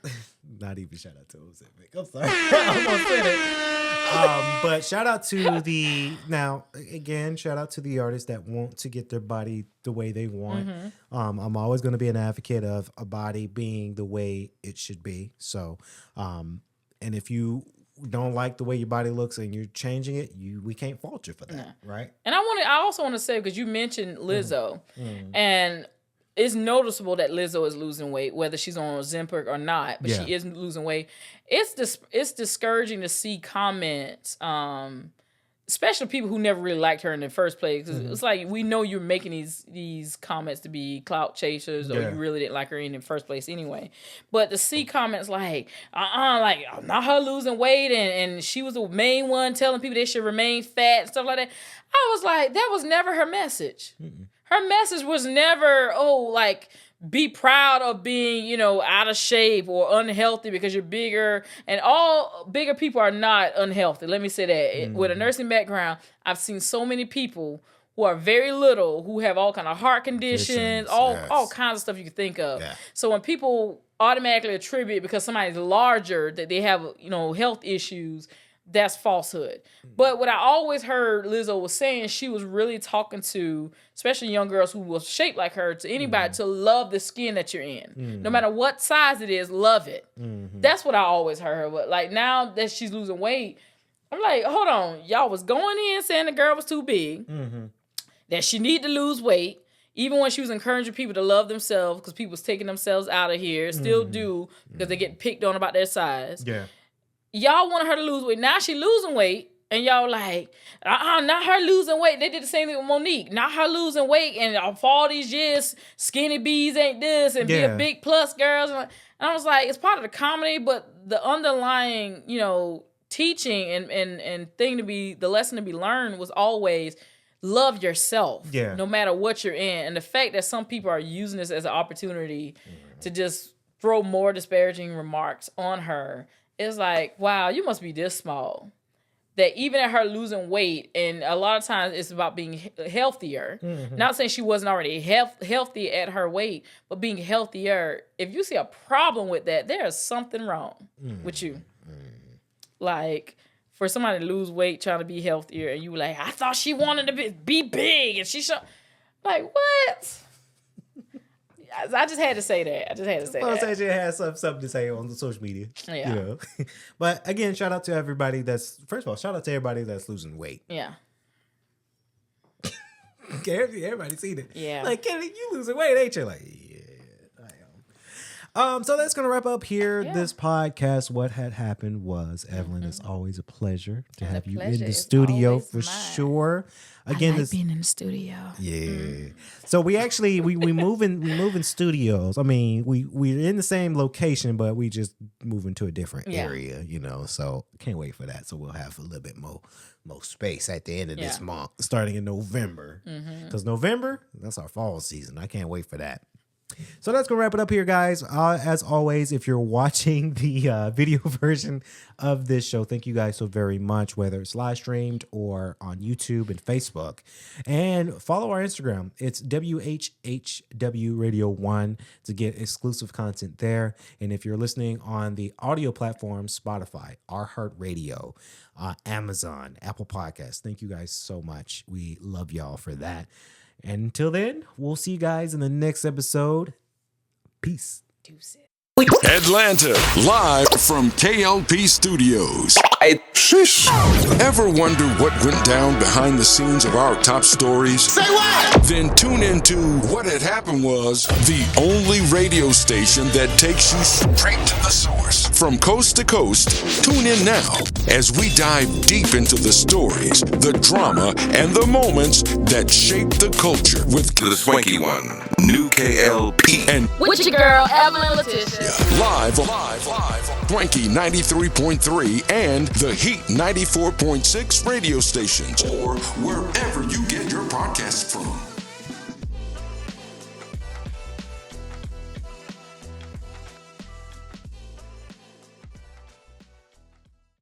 Not even shout out to Ozempic. I'm sorry. I'm going to say it. But shout out to the... Now, again, shout out to the artists that want to get their body the way they want. I'm always going to be an advocate of a body being the way it should be. So... and if you don't like the way your body looks and you're changing it, we can't fault you for that, right? And I also want to say, because you mentioned Lizzo, and it's noticeable that Lizzo is losing weight, whether she's on Ozempic or not, but she is losing weight. It's discouraging to see comments, especially people who never really liked her in the first place. Cause it's like, we know you're making these comments to be clout chasers, or you really didn't like her in the first place anyway. But to see comments like, like, not her losing weight, and she was the main one telling people they should remain fat and stuff like that. I was like, that was never her message. Her message was never, like, be proud of being, you know, out of shape or unhealthy because you're bigger. And all bigger people are not unhealthy. Let me say that. With a nursing background, I've seen so many people who are very little, who have all kind of heart conditions, all kinds of stuff you can think of. Yeah. So when people automatically attribute because somebody's larger that they have, you know, health issues, that's falsehood. But what I always heard Lizzo was saying, she was really talking to, especially young girls who were shaped like her, to anybody to love the skin that you're in. No matter what size it is, love it. That's what I always heard her. But like now that she's losing weight, I'm like, hold on. Y'all was going in saying the girl was too big, that she need to lose weight. Even when she was encouraging people to love themselves because people was taking themselves out of here, still do because they get picked on about their size. Yeah. Y'all wanted her to lose weight. Now she losing weight, and y'all like, not her losing weight. They did the same thing with Monique. Not her losing weight, and for all these years, skinny bees ain't this, and be a big plus girls. And I was like, it's part of the comedy, but the underlying, you know, teaching and thing to be, the lesson to be learned was always love yourself, no matter what you're in. And the fact that some people are using this as an opportunity to just throw more disparaging remarks on her, it's like, wow, you must be this small. That even at her losing weight, and a lot of times it's about being healthier. Not saying she wasn't already healthy at her weight, but being healthier. If you see a problem with that, there's something wrong with you. Like, for somebody to lose weight trying to be healthier, and you were like, I thought she wanted to be big, and she like, what? I just had to say that. Well, Sanjay has something to say on the social media. Yeah. You know? But again, shout out to everybody first of all, shout out to everybody that's losing weight. Yeah. Everybody seen it. Yeah. Like, Kennedy, you losing weight, ain't you? Like, yeah, I am. So that's going to wrap up here this podcast. What had happened was, Evelyn, it's always a pleasure to have you in the studio for sure. Again, I like being in the studio. Yeah. So we actually we moving studios. I mean, we're in the same location, but we just moving to a different area, you know. So can't wait for that. So we'll have a little bit more space at the end of this month, starting in November. Because November, that's our fall season. I can't wait for that. So that's going to wrap it up here, guys. As always, if you're watching the video version of this show, thank you guys so very much, whether it's live streamed or on YouTube and Facebook. And follow our Instagram. It's WHHW Radio 1 to get exclusive content there. And if you're listening on the audio platform, Spotify, iHeartRadio, Amazon, Apple Podcasts, thank you guys so much. We love y'all for that. And until then, we'll see you guys in the next episode. Peace. Atlanta, live from K.L.P Studios. Ever wonder what went down behind the scenes of our top stories? Say what? Then tune into What Had Happened Was, the only radio station that takes you straight to the source. From coast to coast, tune in now as we dive deep into the stories, the drama, and the moments that shape the culture with the swanky one, new K.L.P. and with your girl, Evelyn Letitia. Live, Swanky 93.3 and the Heat 94.6 radio stations, or wherever you get your podcasts from.